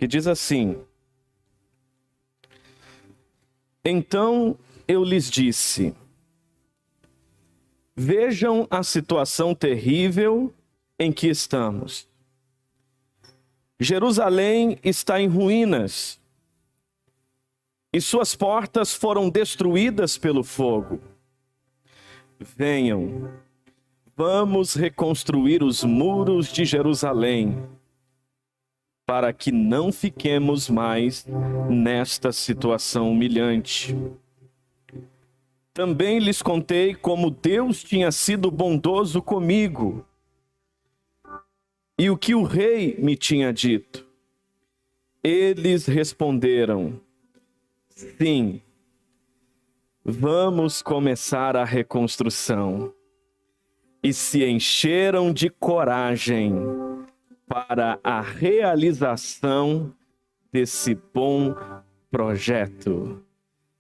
que diz assim: então eu lhes disse, vejam a situação terrível em que estamos. Jerusalém está em ruínas e suas portas foram destruídas pelo fogo. Venham, vamos reconstruir os muros de Jerusalém, para que não fiquemos mais nesta situação humilhante. Também lhes contei como Deus tinha sido bondoso comigo e o que o rei me tinha dito. Eles responderam: sim, vamos começar a reconstrução. E se encheram de coragem para a realização desse bom projeto.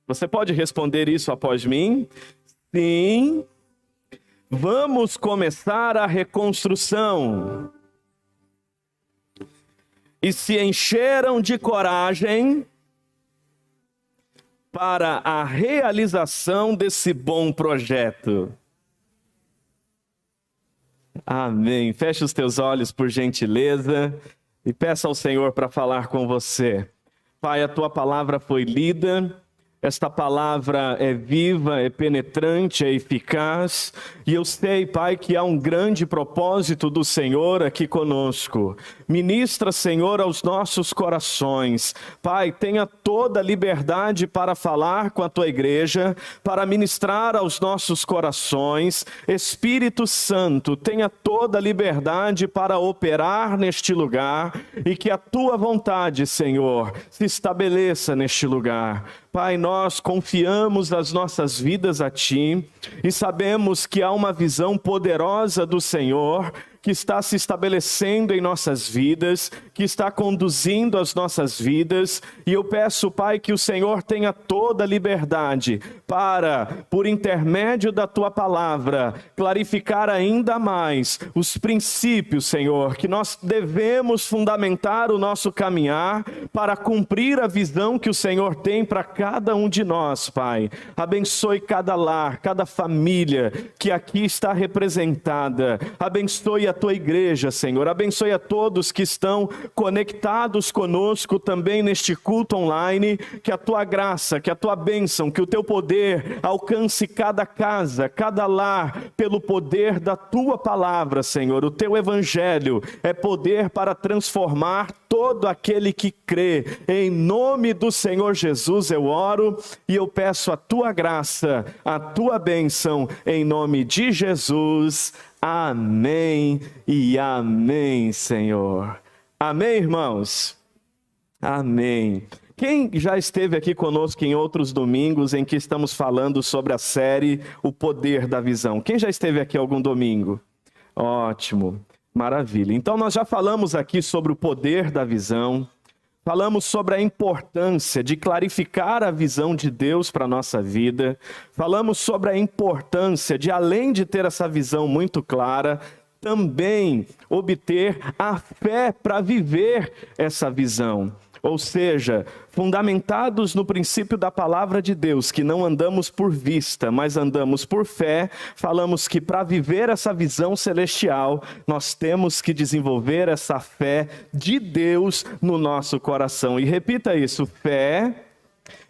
Você pode responder isso após mim? Sim, vamos começar a reconstrução. E se encheram de coragem para a realização desse bom projeto. Amém. Feche os teus olhos, por gentileza, e peça ao Senhor para falar com você. Pai, a tua palavra foi lida. Esta palavra é viva, é penetrante, é eficaz. E eu sei, Pai, que há um grande propósito do Senhor aqui conosco. Ministra, Senhor, aos nossos corações. Pai, tenha toda a liberdade para falar com a tua igreja, para ministrar aos nossos corações. Espírito Santo, tenha toda a liberdade para operar neste lugar e que a tua vontade, Senhor, se estabeleça neste lugar. Pai, nós confiamos as nossas vidas a Ti e sabemos que há uma visão poderosa do Senhor que está se estabelecendo em nossas vidas, que está conduzindo as nossas vidas. E eu peço, Pai, que o Senhor tenha toda a liberdade para, por intermédio da Tua palavra, clarificar ainda mais os princípios, Senhor, que nós devemos fundamentar o nosso caminhar para cumprir a visão que o Senhor tem para cada um de nós, Pai. Abençoe cada lar, cada família que aqui está representada. Abençoe a tua igreja, Senhor. Abençoe a todos que estão conectados conosco também neste culto online. Que a tua graça, que a tua bênção, que o teu poder alcance cada casa, cada lar, pelo poder da tua palavra, Senhor. O teu evangelho é poder para transformar todo aquele que crê. Em nome do Senhor Jesus eu oro e eu peço a tua graça, a tua bênção, em nome de Jesus. Amém e amém, Senhor. Amém, irmãos? Amém. Quem já esteve aqui conosco em outros domingos em que estamos falando sobre a série O Poder da Visão? Quem já esteve aqui algum domingo? Ótimo, maravilha. Então nós já falamos aqui sobre o poder da visão. Falamos sobre a importância de clarificar a visão de Deus para a nossa vida. Falamos sobre a importância de, além de ter essa visão muito clara, também obter a fé para viver essa visão. Ou seja, fundamentados no princípio da palavra de Deus, que não andamos por vista, mas andamos por fé, falamos que para viver essa visão celestial, nós temos que desenvolver essa fé de Deus no nosso coração. E repita isso: fé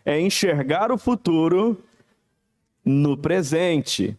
é enxergar o futuro no presente.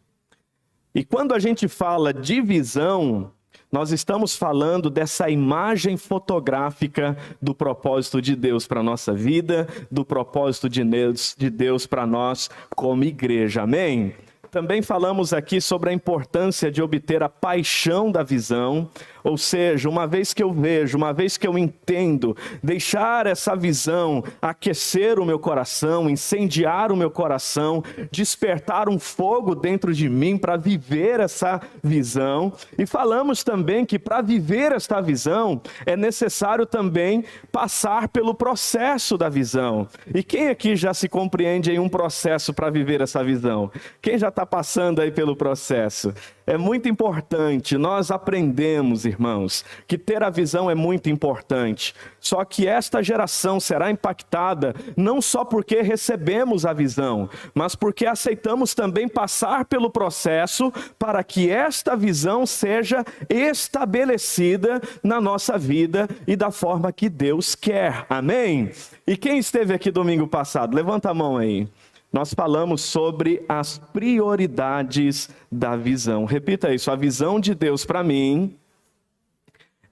E quando a gente fala de visão, nós estamos falando dessa imagem fotográfica do propósito de Deus para a nossa vida, do propósito de Deus para nós como igreja. Amém? Também falamos aqui sobre a importância de obter a paixão da visão, ou seja, uma vez que eu vejo, uma vez que eu entendo, deixar essa visão aquecer o meu coração, incendiar o meu coração, despertar um fogo dentro de mim para viver essa visão. E falamos também que para viver esta visão é necessário também passar pelo processo da visão. E quem aqui já se compreende em um processo para viver essa visão? Quem já está está passando aí pelo processo. É muito importante, nós aprendemos, irmãos, que ter a visão é muito importante. Só que esta geração será impactada não só porque recebemos a visão, mas porque aceitamos também passar pelo processo para que esta visão seja estabelecida na nossa vida e da forma que Deus quer. Amém? E quem esteve aqui domingo passado? Levanta a mão aí. Nós falamos sobre as prioridades da visão. Repita isso, a visão de Deus para mim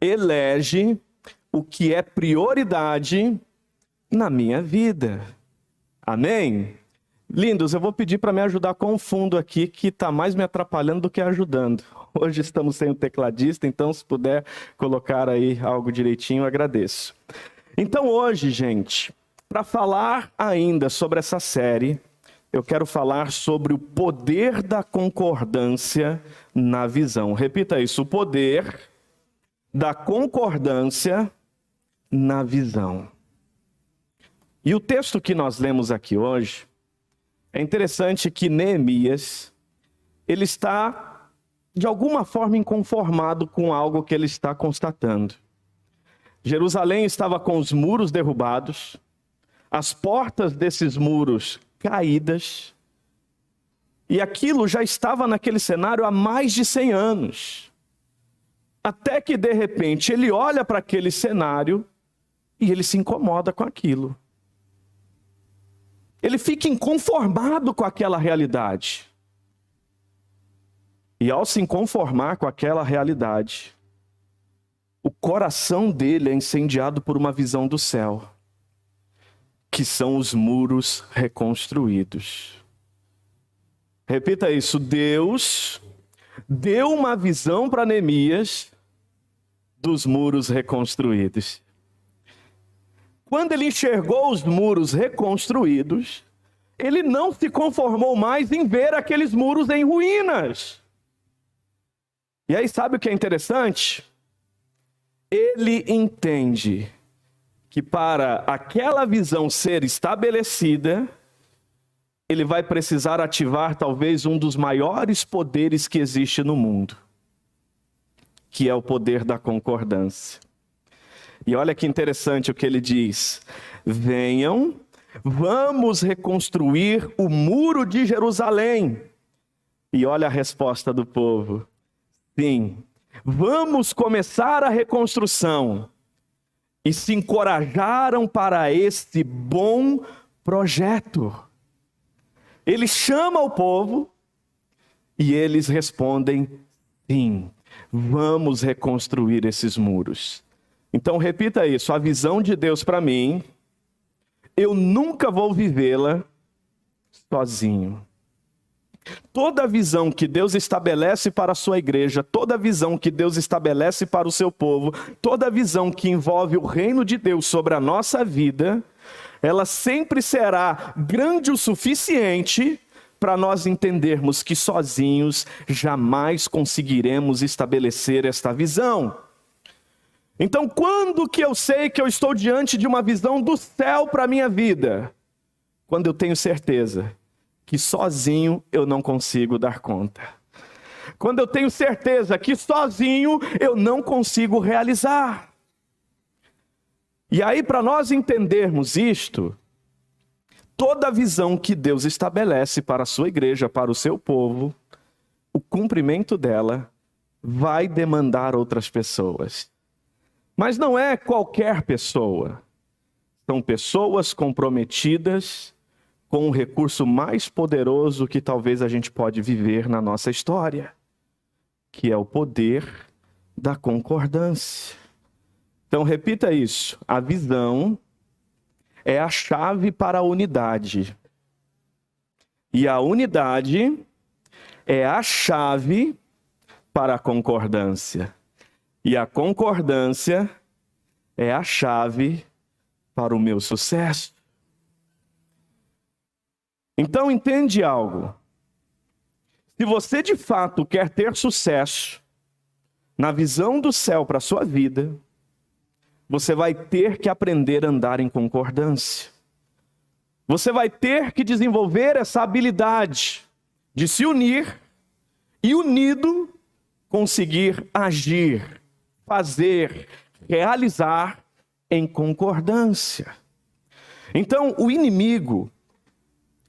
elege o que é prioridade na minha vida. Amém? Lindos, eu vou pedir para me ajudar com o fundo aqui, que está mais me atrapalhando do que ajudando. Hoje estamos sem o tecladista, então se puder colocar aí algo direitinho, eu agradeço. Então hoje, gente, para falar ainda sobre essa série, eu quero falar sobre o poder da concordância na visão. Repita isso, o poder da concordância na visão. E o texto que nós lemos aqui hoje, é interessante que Neemias, ele está de alguma forma inconformado com algo que ele está constatando. Jerusalém estava com os muros derrubados, as portas desses muros caídas, e aquilo já estava naquele cenário há mais de 100 anos. Até que de repente ele olha para aquele cenário e ele se incomoda com aquilo. Ele fica inconformado com aquela realidade. E ao se inconformar com aquela realidade, o coração dele é incendiado por uma visão do céu, que são os muros reconstruídos. Repita isso, Deus deu uma visão para Neemias dos muros reconstruídos. Quando ele enxergou os muros reconstruídos, ele não se conformou mais em ver aqueles muros em ruínas. E aí sabe o que é interessante? Ele entende que para aquela visão ser estabelecida, ele vai precisar ativar talvez um dos maiores poderes que existe no mundo, que é o poder da concordância. E olha que interessante o que ele diz: venham, vamos reconstruir o muro de Jerusalém. E olha a resposta do povo: sim, vamos começar a reconstrução. E se encorajaram para este bom projeto. Ele chama o povo e eles respondem: sim, vamos reconstruir esses muros. Então repita isso, a visão de Deus para mim, eu nunca vou vivê-la sozinho. Toda visão que Deus estabelece para a sua igreja, toda visão que Deus estabelece para o seu povo, toda visão que envolve o reino de Deus sobre a nossa vida, ela sempre será grande o suficiente para nós entendermos que sozinhos jamais conseguiremos estabelecer esta visão. Então, quando que eu sei que eu estou diante de uma visão do céu para a minha vida? Quando eu tenho certeza que sozinho eu não consigo dar conta. Quando eu tenho certeza que sozinho eu não consigo realizar. E aí, para nós entendermos isto, toda visão que Deus estabelece para a sua igreja, para o seu povo, o cumprimento dela vai demandar outras pessoas. Mas não é qualquer pessoa. São pessoas comprometidas com o recurso mais poderoso que talvez a gente pode viver na nossa história, que é o poder da concordância. Então repita isso, a visão é a chave para a unidade. E a unidade é a chave para a concordância. E a concordância é a chave para o meu sucesso. Então entende algo. Se você de fato quer ter sucesso na visão do céu para a sua vida, você vai ter que aprender a andar em concordância. Você vai ter que desenvolver essa habilidade de se unir e unido conseguir agir, fazer, realizar em concordância. Então, o inimigo,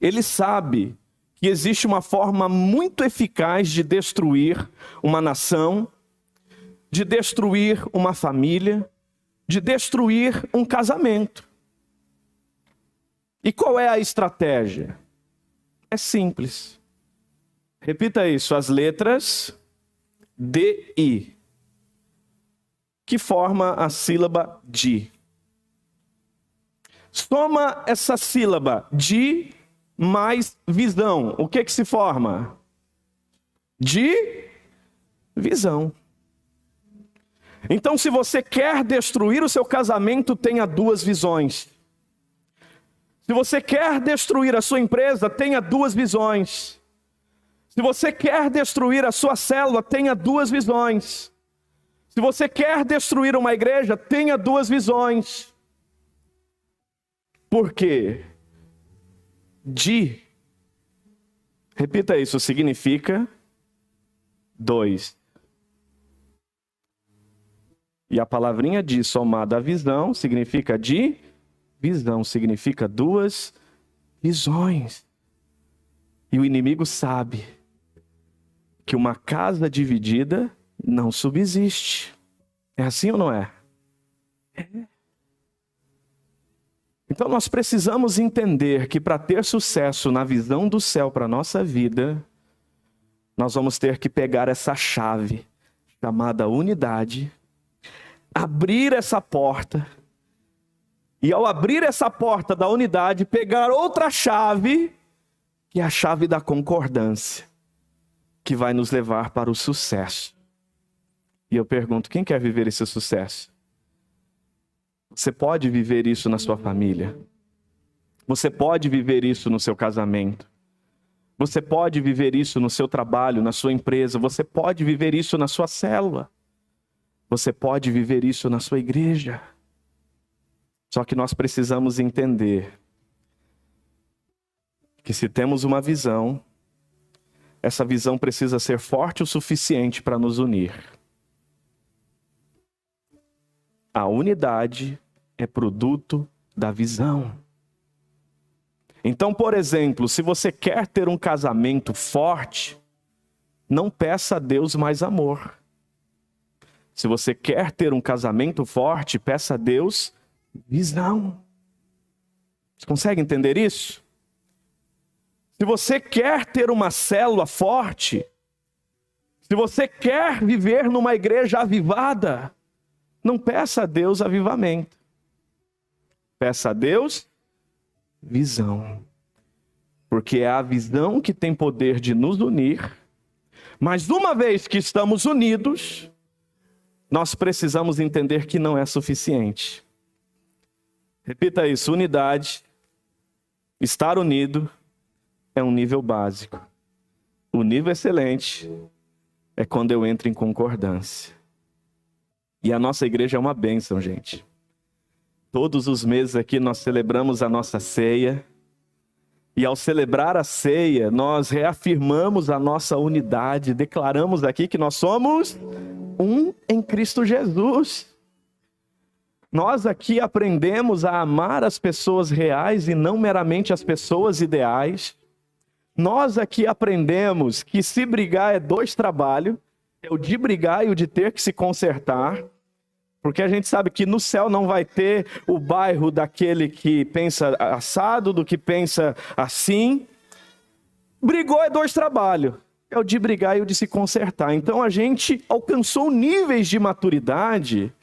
ele sabe que existe uma forma muito eficaz de destruir uma nação, de destruir uma família, de destruir um casamento. E qual é a estratégia? É simples. Repita isso, as letras D, I, que forma a sílaba di. Soma essa sílaba di mais visão. O que se forma? Divisão. Então, se você quer destruir o seu casamento, tenha duas visões. Se você quer destruir a sua empresa, tenha duas visões. Se você quer destruir a sua célula, tenha duas visões. Se você quer destruir uma igreja, tenha duas visões. Por quê? Repita isso, significa dois. E a palavrinha di somada à visão significa visão, significa duas visões. E o inimigo sabe que uma casa dividida não subsiste. É assim ou não é? É. Então nós precisamos entender que para ter sucesso na visão do céu para a nossa vida, nós vamos ter que pegar essa chave chamada unidade, abrir essa porta, e ao abrir essa porta da unidade, pegar outra chave, que é a chave da concordância, que vai nos levar para o sucesso. E eu pergunto, quem quer viver esse sucesso? Você pode viver isso na sua família. Você pode viver isso no seu casamento. Você pode viver isso no seu trabalho, na sua empresa. Você pode viver isso na sua célula. Você pode viver isso na sua igreja. Só que nós precisamos entender que se temos uma visão, essa visão precisa ser forte o suficiente para nos unir. A unidade é produto da visão. Então, por exemplo, se você quer ter um casamento forte, não peça a Deus mais amor. Se você quer ter um casamento forte, peça a Deus visão. Você consegue entender isso? Se você quer ter uma célula forte, se você quer viver numa igreja avivada, não peça a Deus avivamento. Peça a Deus visão. Porque é a visão que tem poder de nos unir. Mas uma vez que estamos unidos, nós precisamos entender que não é suficiente. Repita isso, unidade, estar unido, é um nível básico. O nível excelente é quando eu entro em concordância. E a nossa igreja é uma bênção, gente. Todos os meses aqui nós celebramos a nossa ceia. E ao celebrar a ceia, nós reafirmamos a nossa unidade. Declaramos aqui que nós somos um em Cristo Jesus. Nós aqui aprendemos a amar as pessoas reais e não meramente as pessoas ideais. Nós aqui aprendemos que se brigar é dois trabalhos, é o de brigar e o de ter que se consertar, porque a gente sabe que no céu não vai ter o bairro daquele que pensa assado, do que pensa assim. Brigou é dois trabalhos, é o de brigar e o de se consertar. Então a gente alcançou níveis de maturidade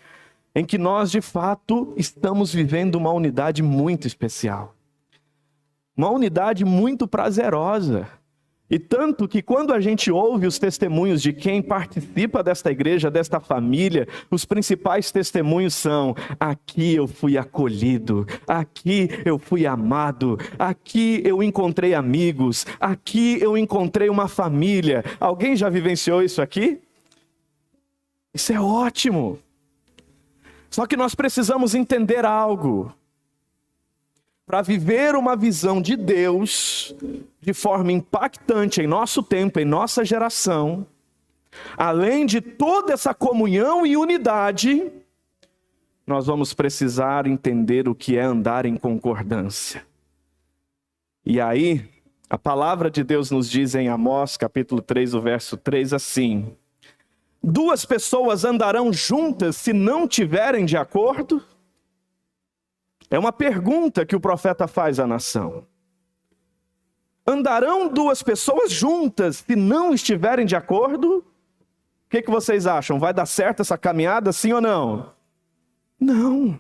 em que nós de fato estamos vivendo uma unidade muito especial. Uma unidade muito prazerosa. E tanto que quando a gente ouve os testemunhos de quem participa desta igreja, desta família, os principais testemunhos são: aqui eu fui acolhido, aqui eu fui amado, aqui eu encontrei amigos, aqui eu encontrei uma família. Alguém já vivenciou isso aqui? Isso é ótimo. Só que nós precisamos entender algo. para viver uma visão de Deus de forma impactante em nosso tempo, em nossa geração, além de toda essa comunhão e unidade, nós vamos precisar entender o que é andar em concordância. E aí, a palavra de Deus nos diz em Amós, capítulo 3, o verso 3, assim: 2 pessoas andarão juntas se não tiverem de acordo? É uma pergunta que o profeta faz à nação. Andarão 2 pessoas juntas se não estiverem de acordo? O que vocês acham? Vai dar certo essa caminhada, sim ou não? Não.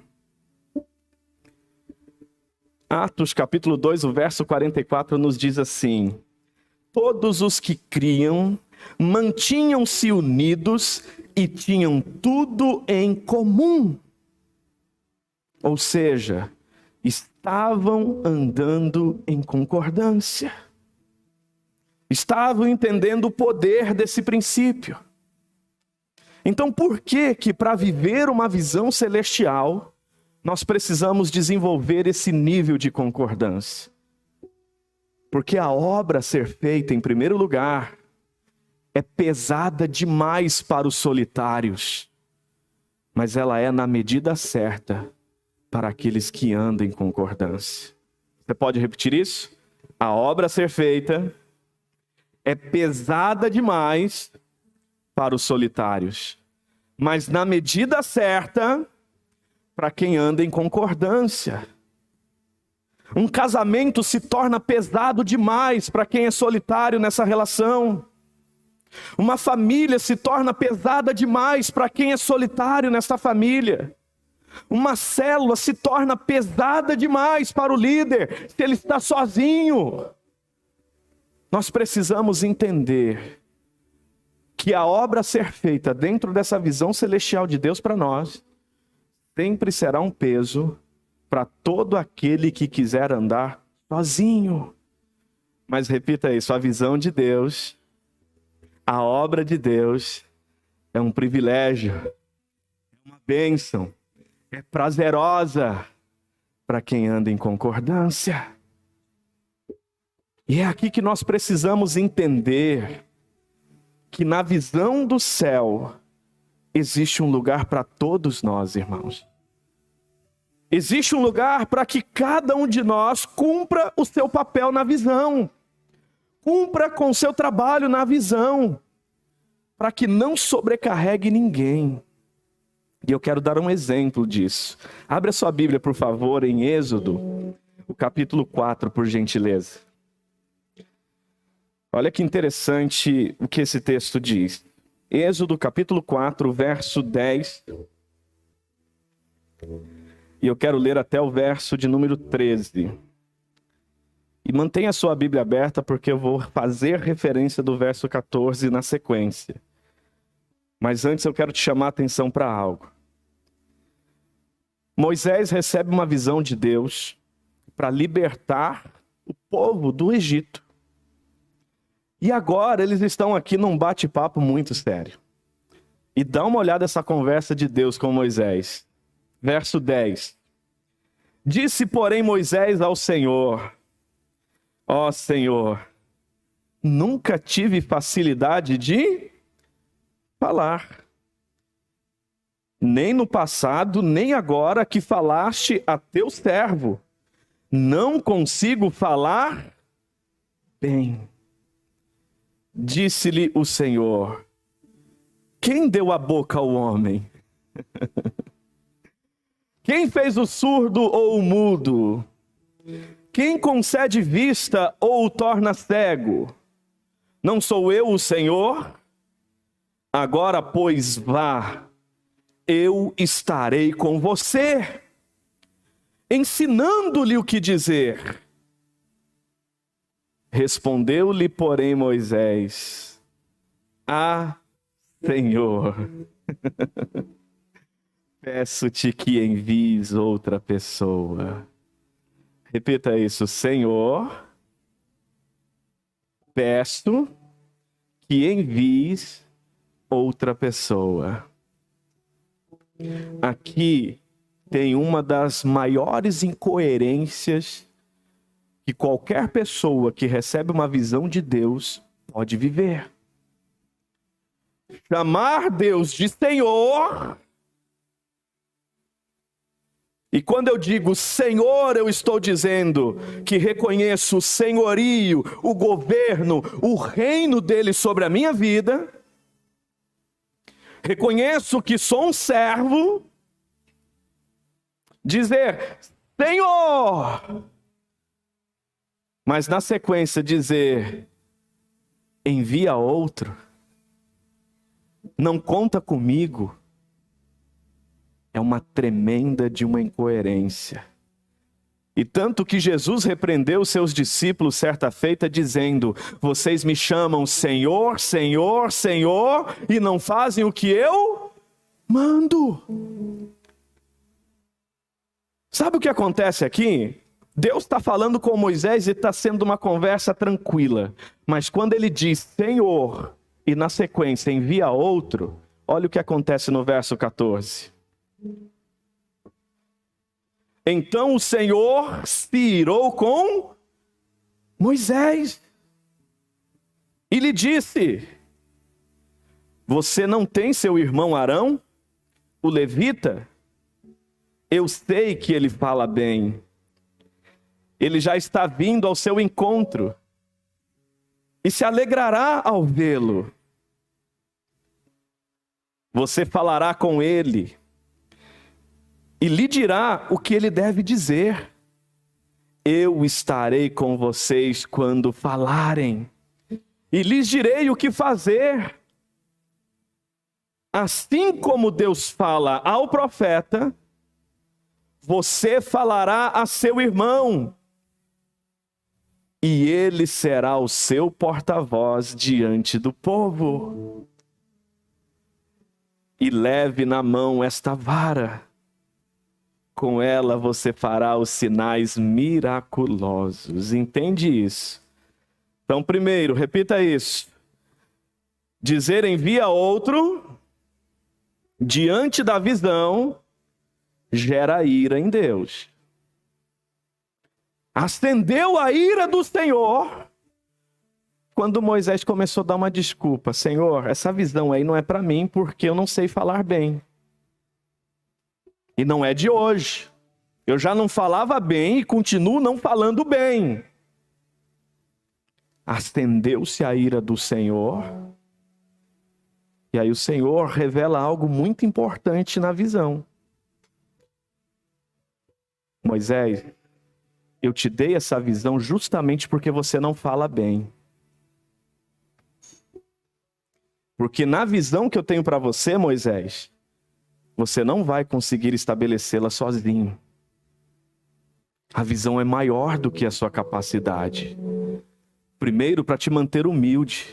Atos capítulo 2, o verso 44 nos diz assim: todos os que criam mantinham-se unidos e tinham tudo em comum. Ou seja, estavam andando em concordância. Estavam entendendo o poder desse princípio. Então, por que para viver uma visão celestial, nós precisamos desenvolver esse nível de concordância? Porque a obra a ser feita, em primeiro lugar, é pesada demais para os solitários, mas ela é na medida certa para aqueles que andam em concordância. Você pode repetir isso? A obra a ser feita é pesada demais para os solitários, mas na medida certa para quem anda em concordância. Um casamento se torna pesado demais para quem é solitário nessa relação. Uma família se torna pesada demais para quem é solitário nessa família. Uma célula se torna pesada demais para o líder se ele está sozinho. Nós precisamos entender que a obra a ser feita dentro dessa visão celestial de Deus para nós sempre será um peso para todo aquele que quiser andar sozinho. Mas repita isso: a visão de Deus, a obra de Deus é um privilégio, é uma bênção, é prazerosa para quem anda em concordância. E é aqui que nós precisamos entender que na visão do céu existe um lugar para todos nós, irmãos. Existe um lugar para que cada um de nós cumpra o seu papel na visão. Cumpra com o seu trabalho na visão, para que não sobrecarregue ninguém. E eu quero dar um exemplo disso. Abre a sua Bíblia, por favor, em Êxodo, o capítulo 4, por gentileza. Olha que interessante o que esse texto diz. Êxodo, capítulo 4, verso 10. E eu quero ler até o verso de número 13. E mantenha a sua Bíblia aberta, porque eu vou fazer referência do verso 14 na sequência. Mas antes eu quero te chamar a atenção para algo. Moisés recebe uma visão de Deus para libertar o povo do Egito. E agora eles estão aqui num bate-papo muito sério. E dá uma olhada nessa conversa de Deus com Moisés. Verso 10. Disse, porém, Moisés ao Senhor: ó Senhor, nunca tive facilidade de falar, nem no passado, nem agora que falaste a teu servo. Não consigo falar bem. Disse-lhe o Senhor: quem deu a boca ao homem? Quem fez o surdo ou o mudo? Quem concede vista ou o torna cego? Não sou eu o Senhor? Agora, pois, vá, eu estarei com você, ensinando-lhe o que dizer. Respondeu-lhe, porém, Moisés: ah, Senhor, peço-te que envies outra pessoa. Repita isso: Senhor, peço que envies outra pessoa. Aqui, tem uma das maiores incoerências que qualquer pessoa que recebe uma visão de Deus pode viver. Chamar Deus de Senhor. E quando eu digo Senhor, eu estou dizendo que reconheço o senhorio, o governo, o reino dele sobre a minha vida. Reconheço que sou um servo. Dizer Senhor. Mas na sequência dizer envia outro. Não conta comigo. É uma tremenda de uma incoerência. E tanto que Jesus repreendeu os seus discípulos certa feita, dizendo: vocês me chamam Senhor, Senhor, Senhor, e não fazem o que eu mando. Sabe o que acontece aqui? Deus está falando com Moisés e está sendo uma conversa tranquila. Mas quando ele diz Senhor, e na sequência envia outro, olha o que acontece no verso 14. Então o Senhor se irou com Moisés e lhe disse: você não tem seu irmão Arão, o levita? Eu sei que ele fala bem. Ele já está vindo ao seu encontro e se alegrará ao vê-lo. Você falará com ele e lhe dirá o que ele deve dizer. Eu estarei com vocês quando falarem, e lhes direi o que fazer. Assim como Deus fala ao profeta, você falará a seu irmão, e ele será o seu porta-voz diante do povo. E leve na mão esta vara. Com ela você fará os sinais miraculosos. Entende isso? Então, primeiro, repita isso. Dizer envia outro, diante da visão, gera ira em Deus. Acendeu a ira do Senhor quando Moisés começou a dar uma desculpa. Senhor, essa visão aí não é para mim porque eu não sei falar bem. E não é de hoje. Eu já não falava bem e continuo não falando bem. Acendeu-se a ira do Senhor. E aí o Senhor revela algo muito importante na visão. Moisés, eu te dei essa visão justamente porque você não fala bem. Porque na visão que eu tenho para você, Moisés, você não vai conseguir estabelecê-la sozinho. A visão é maior do que a sua capacidade. Primeiro, para te manter humilde.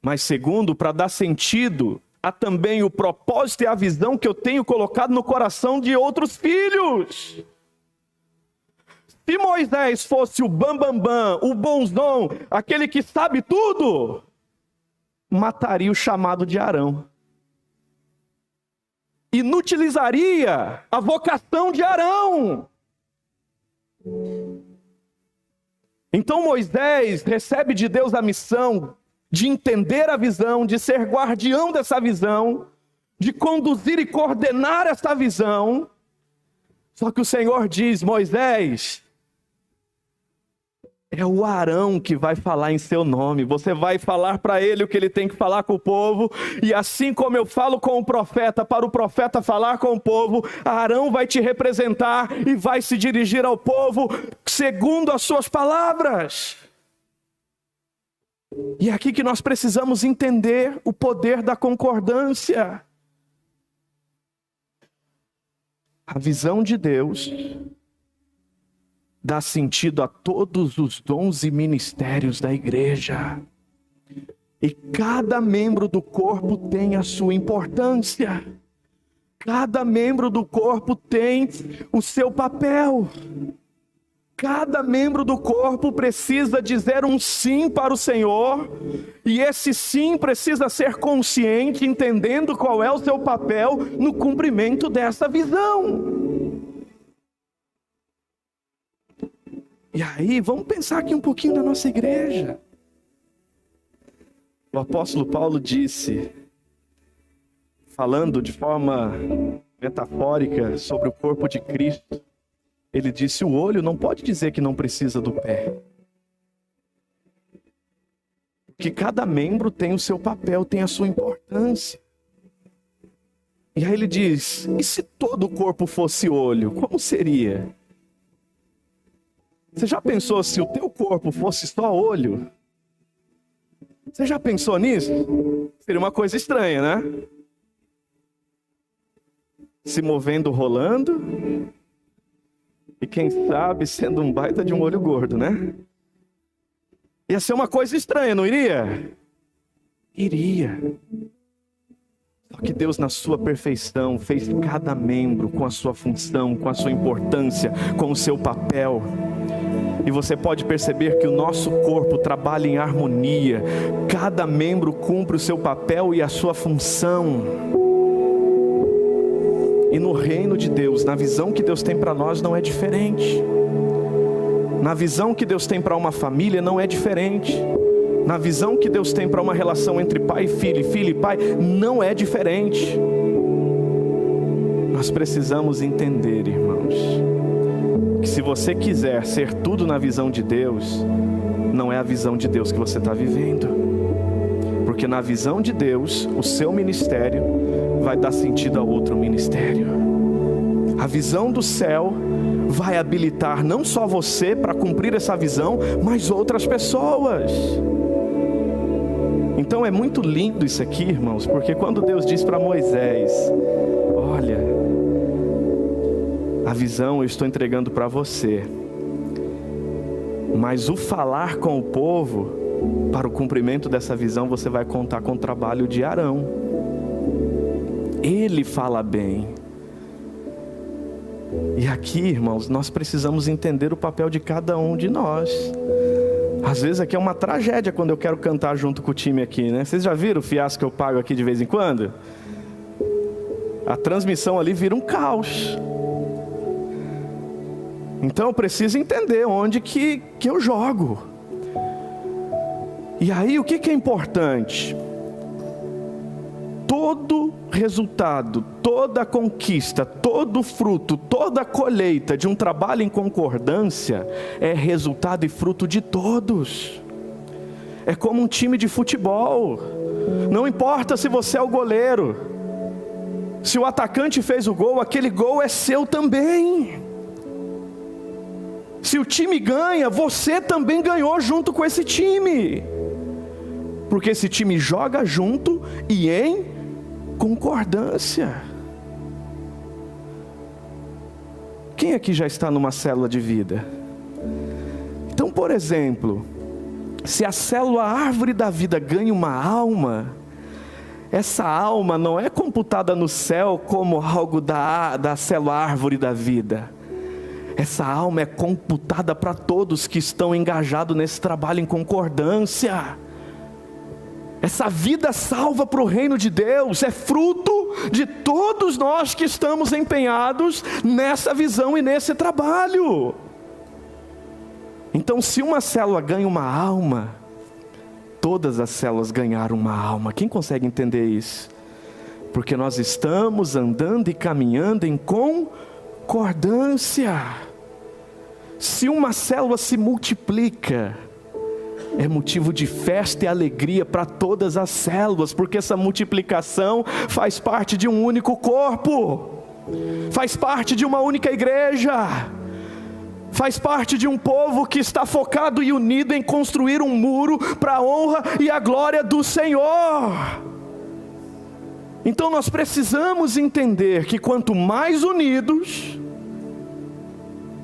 Mas segundo, para dar sentido a também o propósito e a visão que eu tenho colocado no coração de outros filhos. Se Moisés fosse o bambambam, o bonzão, aquele que sabe tudo, mataria o chamado de Arão. Inutilizaria a vocação de Arão. Então Moisés recebe de Deus a missão de entender a visão, de ser guardião dessa visão, de conduzir e coordenar essa visão. Só que o Senhor diz: Moisés, é o Arão que vai falar em seu nome. Você vai falar para ele o que ele tem que falar com o povo. E assim como eu falo com o profeta, para o profeta falar com o povo, Arão vai te representar e vai se dirigir ao povo segundo as suas palavras. E é aqui que nós precisamos entender o poder da concordância. A visão de Deus dá sentido a todos os dons e ministérios da igreja. E cada membro do corpo tem a sua importância. Cada membro do corpo tem o seu papel. Cada membro do corpo precisa dizer um sim para o Senhor, e esse sim precisa ser consciente, entendendo qual é o seu papel no cumprimento dessa visão. E aí, vamos pensar aqui um pouquinho na nossa igreja. O apóstolo Paulo disse, falando de forma metafórica sobre o corpo de Cristo, ele disse: o olho não pode dizer que não precisa do pé. Porque cada membro tem o seu papel, tem a sua importância. E aí ele diz: e se todo o corpo fosse olho, como seria? Você já pensou se o teu corpo fosse só olho? Você já pensou nisso? Seria uma coisa estranha, né? Se movendo, rolando, e quem sabe sendo um baita de um olho gordo, né? Ia ser uma coisa estranha, não iria? Iria. Só que Deus, na sua perfeição, fez cada membro com a sua função, com a sua importância, com o seu papel. E você pode perceber que o nosso corpo trabalha em harmonia. Cada membro cumpre o seu papel e a sua função. E no reino de Deus, na visão que Deus tem para nós, não é diferente. Na visão que Deus tem para uma família, não é diferente. Na visão que Deus tem para uma relação entre pai e filho, filho e pai, não é diferente. Nós precisamos entender, irmãos, que se você quiser ser tudo na visão de Deus, não é a visão de Deus que você está vivendo. Porque na visão de Deus, o seu ministério vai dar sentido a outro ministério. A visão do céu vai habilitar não só você para cumprir essa visão, mas outras pessoas. Então é muito lindo isso aqui, irmãos, porque quando Deus diz para Moisés: olha, a visão eu estou entregando para você, mas o falar com o povo, para o cumprimento dessa visão, você vai contar com o trabalho de Arão. Ele fala bem. E aqui, irmãos, nós precisamos entender o papel de cada um de nós. Às vezes aqui é uma tragédia quando eu quero cantar junto com o time aqui, né? Vocês já viram o fiasco que eu pago aqui de vez em quando? A transmissão ali vira um caos. Então eu preciso entender onde que eu jogo. E aí o que é importante? Todo resultado, toda conquista, todo fruto, toda colheita de um trabalho em concordância é resultado e fruto de todos. É como um time de futebol. Não importa se você é o goleiro, se o atacante fez o gol, aquele gol é seu também. Se o time ganha, você também ganhou junto com esse time. Porque esse time joga junto e em concordância. Quem aqui já está numa célula de vida? Então, por exemplo, se a célula árvore da vida ganha uma alma, essa alma não é computada no céu como algo da célula árvore da vida. Essa alma é computada para todos que estão engajados nesse trabalho em concordância. Essa vida salva para o reino de Deus é fruto de todos nós que estamos empenhados nessa visão e nesse trabalho. Então, se uma célula ganha uma alma, todas as células ganharam uma alma. Quem consegue entender isso? Porque nós estamos andando e caminhando em concordância. Se uma célula se multiplica, é motivo de festa e alegria para todas as células, porque essa multiplicação faz parte de um único corpo, faz parte de uma única igreja, faz parte de um povo que está focado e unido em construir um muro para a honra e a glória do Senhor. Então nós precisamos entender que quanto mais unidos,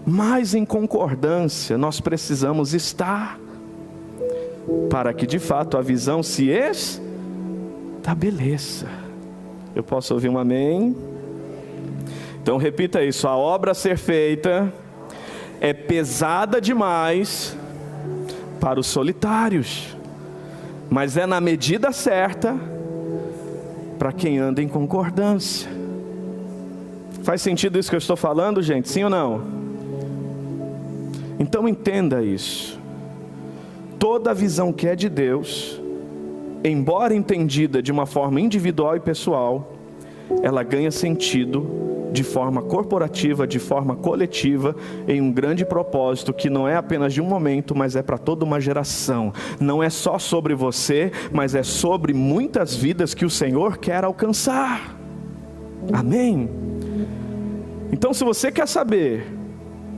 mais em concordância nós precisamos estar, para que de fato a visão se estabeleça. Eu posso ouvir um amém? Então repita isso: a obra a ser feita é pesada demais para os solitários, mas é na medida certa para quem anda em concordância. Faz sentido isso que eu estou falando, gente? Sim ou não? Então entenda isso. Toda visão que é de Deus, embora entendida de uma forma individual e pessoal, ela ganha sentido de forma corporativa, de forma coletiva, em um grande propósito que não é apenas de um momento, mas é para toda uma geração. Não é só sobre você, mas é sobre muitas vidas que o Senhor quer alcançar. Amém? Então, se você quer saber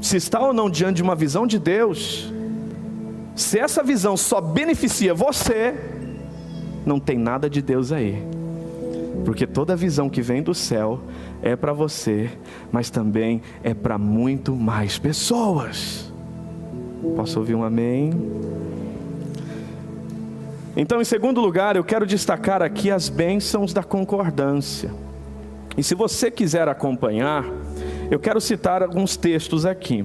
se está ou não diante de uma visão de Deus, se essa visão só beneficia você, não tem nada de Deus aí. Porque toda visão que vem do céu é para você, mas também é para muito mais pessoas. Posso ouvir um amém? Então, em segundo lugar, eu quero destacar aqui as bênçãos da concordância. E se você quiser acompanhar, eu quero citar alguns textos aqui.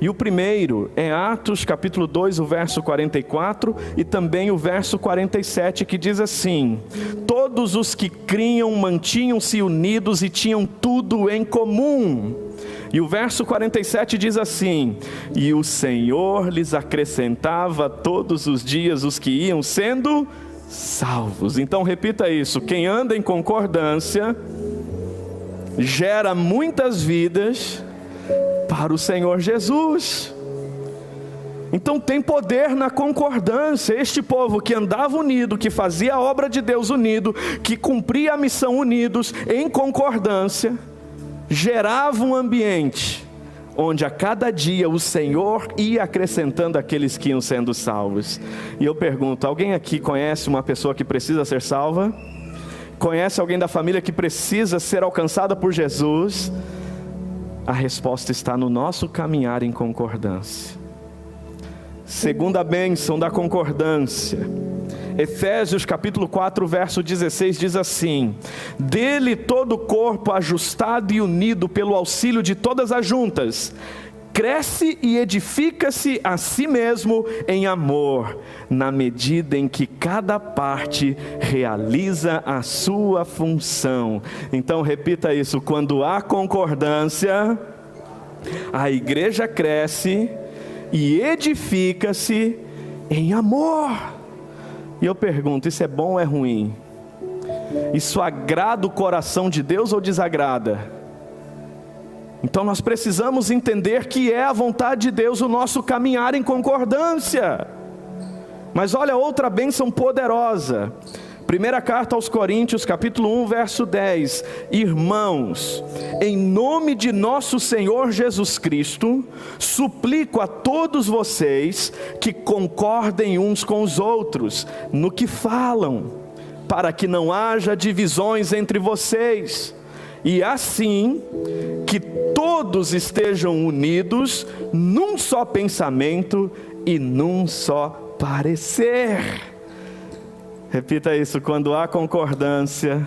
E o primeiro é Atos capítulo 2, o verso 44 e também o verso 47, que diz assim: todos os que criam mantinham-se unidos e tinham tudo em comum. E o verso 47 diz assim: e o Senhor lhes acrescentava todos os dias os que iam sendo salvos. Então repita isso: quem anda em concordância gera muitas vidas para o Senhor Jesus. Então tem poder na concordância. Este povo que andava unido, que fazia a obra de Deus unido, que cumpria a missão unidos em concordância, gerava um ambiente onde a cada dia o Senhor ia acrescentando aqueles que iam sendo salvos. E eu pergunto, alguém aqui conhece uma pessoa que precisa ser salva? Conhece alguém da família que precisa ser alcançada por Jesus? A resposta está no nosso caminhar em concordância. Segunda bênção da concordância, Efésios capítulo 4, verso 16 diz assim: dele todo o corpo ajustado e unido pelo auxílio de todas as juntas, cresce e edifica-se a si mesmo em amor, na medida em que cada parte realiza a sua função. Então repita isso: quando há concordância, a igreja cresce e edifica-se em amor. E eu pergunto, isso é bom ou é ruim? Isso agrada o coração de Deus ou desagrada? Então nós precisamos entender que é a vontade de Deus o nosso caminhar em concordância. Mas olha outra bênção poderosa. Primeira carta aos Coríntios, capítulo 1, verso 10. Irmãos, em nome de nosso Senhor Jesus Cristo, suplico a todos vocês que concordem uns com os outros no que falam, para que não haja divisões entre vocês, e assim que todos estejam unidos num só pensamento e num só parecer. Repita isso: quando há concordância,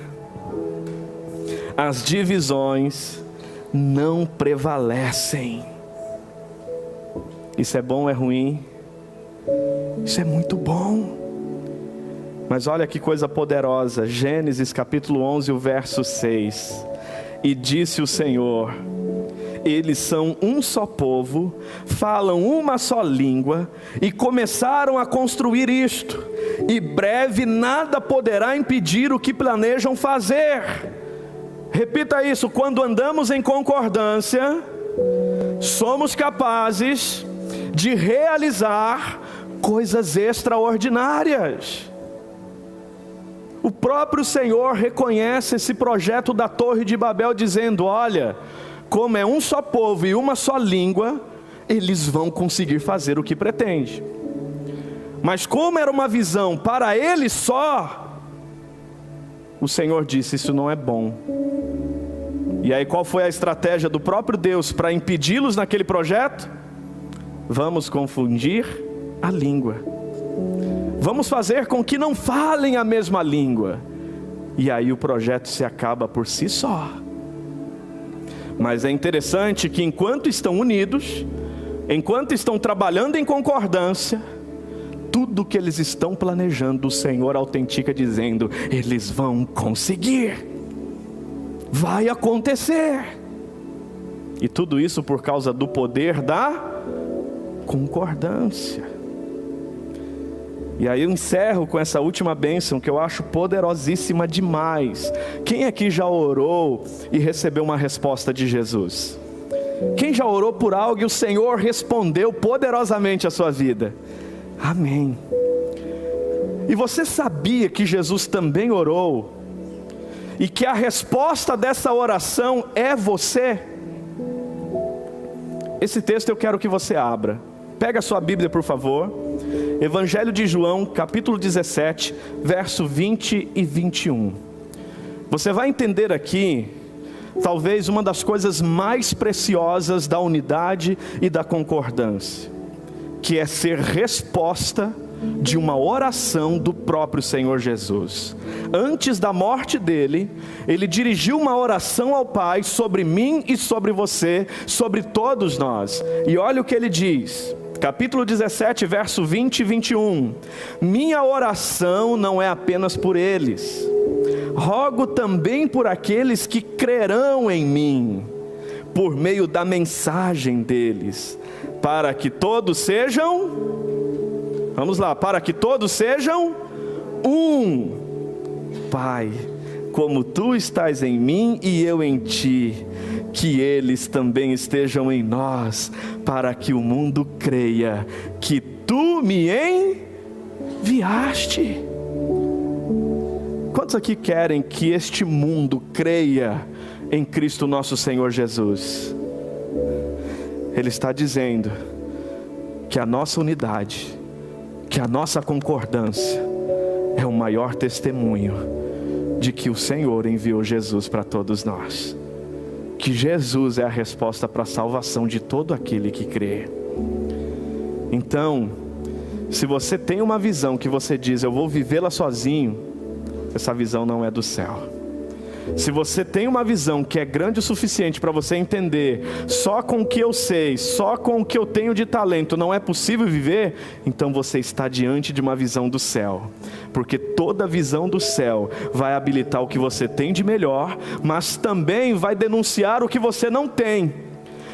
as divisões não prevalecem. Isso é bom ou é ruim? Isso é muito bom. Mas olha que coisa poderosa, Gênesis capítulo 11, o verso 6. E disse o Senhor: eles são um só povo, falam uma só língua, e começaram a construir isto, e breve nada poderá impedir o que planejam fazer. Repita isso: quando andamos em concordância, somos capazes de realizar coisas extraordinárias. O próprio Senhor reconhece esse projeto da Torre de Babel, dizendo: olha, como é um só povo e uma só língua, eles vão conseguir fazer o que pretende. Mas como era uma visão para eles só, o Senhor disse: isso não é bom. E aí qual foi a estratégia do próprio Deus para impedi-los naquele projeto? Vamos confundir a língua. Vamos fazer com que não falem a mesma língua. E aí o projeto se acaba por si só. Mas é interessante que enquanto estão unidos, enquanto estão trabalhando em concordância, tudo que eles estão planejando, o Senhor autentica dizendo: eles vão conseguir, vai acontecer. E tudo isso por causa do poder da concordância. E aí eu encerro com essa última bênção que eu acho poderosíssima demais. Quem aqui já orou e recebeu uma resposta de Jesus? Quem já orou por algo e o Senhor respondeu poderosamente a sua vida? Amém. E você sabia que Jesus também orou? E que a resposta dessa oração é você? Esse texto eu quero que você abra. Pega a sua Bíblia, por favor. Evangelho de João, capítulo 17, verso 20 e 21. Você vai entender aqui, talvez uma das coisas mais preciosas da unidade e da concordância, que é ser resposta de uma oração do próprio Senhor Jesus. Antes da morte dele, ele dirigiu uma oração ao Pai sobre mim e sobre você, sobre todos nós. E olha o que ele diz, capítulo 17, verso 20 e 21. Minha oração não é apenas por eles, rogo também por aqueles que crerão em mim, por meio da mensagem deles, para que todos sejam, vamos lá, para que todos sejam um. Pai, como tu estás em mim e eu em ti, que eles também estejam em nós, para que o mundo creia que tu me enviaste. Quantos aqui querem que este mundo creia em Cristo nosso Senhor Jesus? Ele está dizendo que a nossa unidade, que a nossa concordância é o maior testemunho de que o Senhor enviou Jesus para todos nós. Que Jesus é a resposta para a salvação de todo aquele que crê. Então, se você tem uma visão que você diz, eu vou vivê-la sozinho, essa visão não é do céu. Se você tem uma visão que é grande o suficiente para você entender, só com o que eu sei, só com o que eu tenho de talento não é possível viver, então você está diante de uma visão do céu. Porque toda visão do céu vai habilitar o que você tem de melhor, mas também vai denunciar o que você não tem,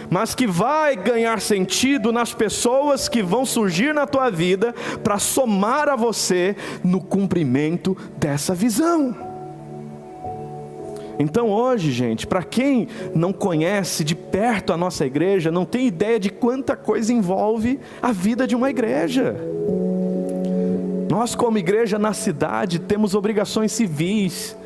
mas que vai ganhar sentido nas pessoas que vão surgir na tua vida para somar a você no cumprimento dessa visão. Então hoje, gente, para quem não conhece de perto a nossa igreja, não tem ideia de quanta coisa envolve a vida de uma igreja. Nós, como igreja na cidade, temos obrigações civis.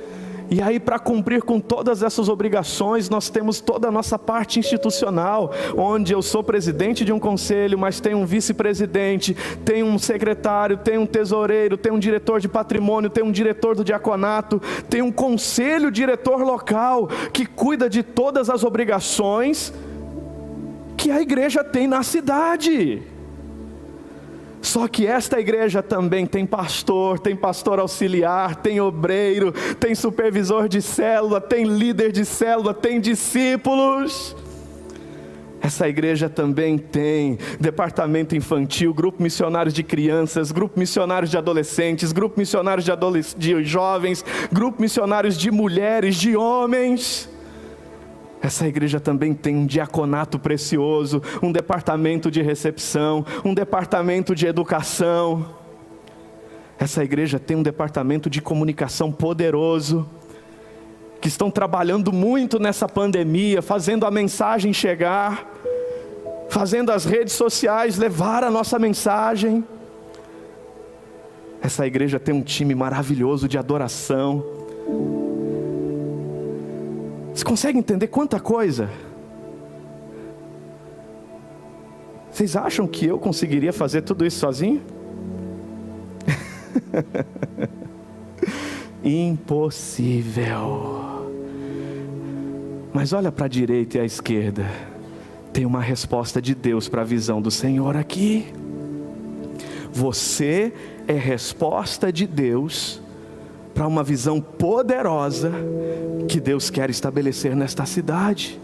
E aí, para cumprir com todas essas obrigações, nós temos toda a nossa parte institucional, onde eu sou presidente de um conselho, mas tenho um vice-presidente, tenho um secretário, tenho um tesoureiro, tenho um diretor de patrimônio, tenho um diretor do diaconato, tenho um conselho diretor local, que cuida de todas as obrigações que a igreja tem na cidade. Só que esta igreja também tem pastor auxiliar, tem obreiro, tem supervisor de célula, tem líder de célula, tem discípulos. Essa igreja também tem departamento infantil, grupo missionários de crianças, grupo missionários de adolescentes, grupo missionários de jovens, grupo missionários de mulheres, de homens. Essa igreja também tem um diaconato precioso, um departamento de recepção, um departamento de educação. Essa igreja tem um departamento de comunicação poderoso, que estão trabalhando muito nessa pandemia, fazendo a mensagem chegar, fazendo as redes sociais levar a nossa mensagem. Essa igreja tem um time maravilhoso de adoração. Você consegue entender quanta coisa? Vocês acham que eu conseguiria fazer tudo isso sozinho? Impossível. Mas olha para a direita e à esquerda. Tem uma resposta de Deus para a visão do Senhor aqui. Você é resposta de Deus para uma visão poderosa que Deus quer estabelecer nesta cidade,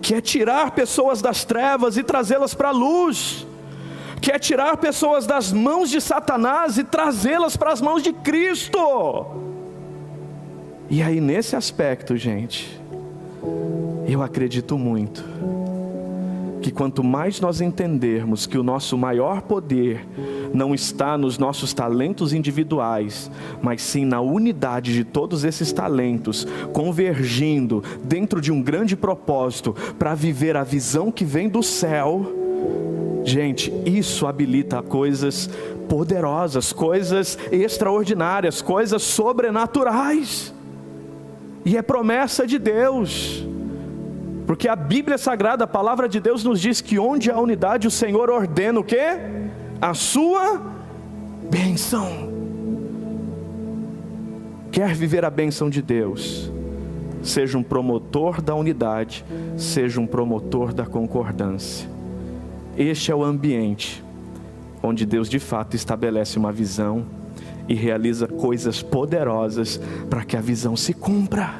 que é tirar pessoas das trevas e trazê-las para a luz, que é tirar pessoas das mãos de Satanás e trazê-las para as mãos de Cristo. E aí nesse aspecto, gente, eu acredito muito que quanto mais nós entendermos que o nosso maior poder não está nos nossos talentos individuais, mas sim na unidade de todos esses talentos, convergindo dentro de um grande propósito para viver a visão que vem do céu, gente, isso habilita coisas poderosas, coisas extraordinárias, coisas sobrenaturais. E é promessa de Deus. Porque a Bíblia Sagrada, a palavra de Deus nos diz que onde há unidade o Senhor ordena o quê? A sua bênção. Quer viver a bênção de Deus? Seja um promotor da unidade, seja um promotor da concordância. Este é o ambiente onde Deus de fato estabelece uma visão e realiza coisas poderosas para que a visão se cumpra.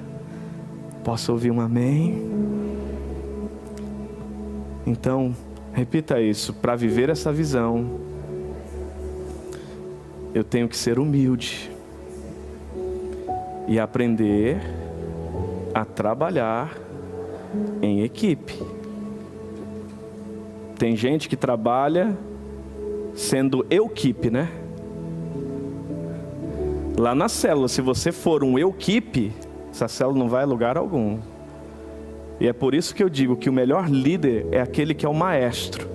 Posso ouvir um amém? Então, repita isso: para viver essa visão, eu tenho que ser humilde e aprender a trabalhar em equipe. Tem gente que trabalha sendo eu-equipe, né? Lá na célula, se você for um eu-equipe, essa célula não vai a lugar algum. E é por isso que eu digo que o melhor líder é aquele que é o maestro.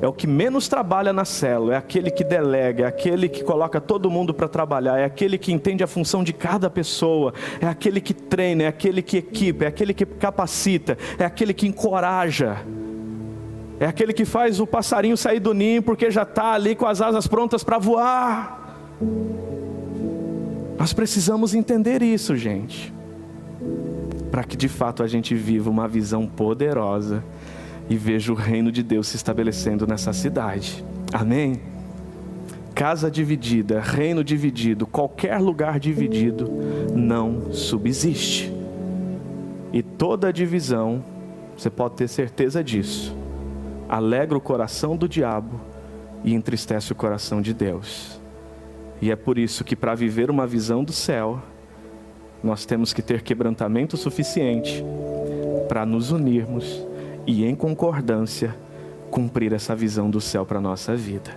É o que menos trabalha na célula, é aquele que delega, é aquele que coloca todo mundo para trabalhar, é aquele que entende a função de cada pessoa, é aquele que treina, é aquele que equipa, é aquele que capacita, é aquele que encoraja. É aquele que faz o passarinho sair do ninho porque já está ali com as asas prontas para voar. Nós precisamos entender isso, gente, para que de fato a gente viva uma visão poderosa e veja o reino de Deus se estabelecendo nessa cidade. Amém? Casa dividida, reino dividido, qualquer lugar dividido não subsiste. E toda divisão, você pode ter certeza disso, alegra o coração do diabo e entristece o coração de Deus. E é por isso que para viver uma visão do céu, nós temos que ter quebrantamento suficiente para nos unirmos e em concordância cumprir essa visão do céu para a nossa vida.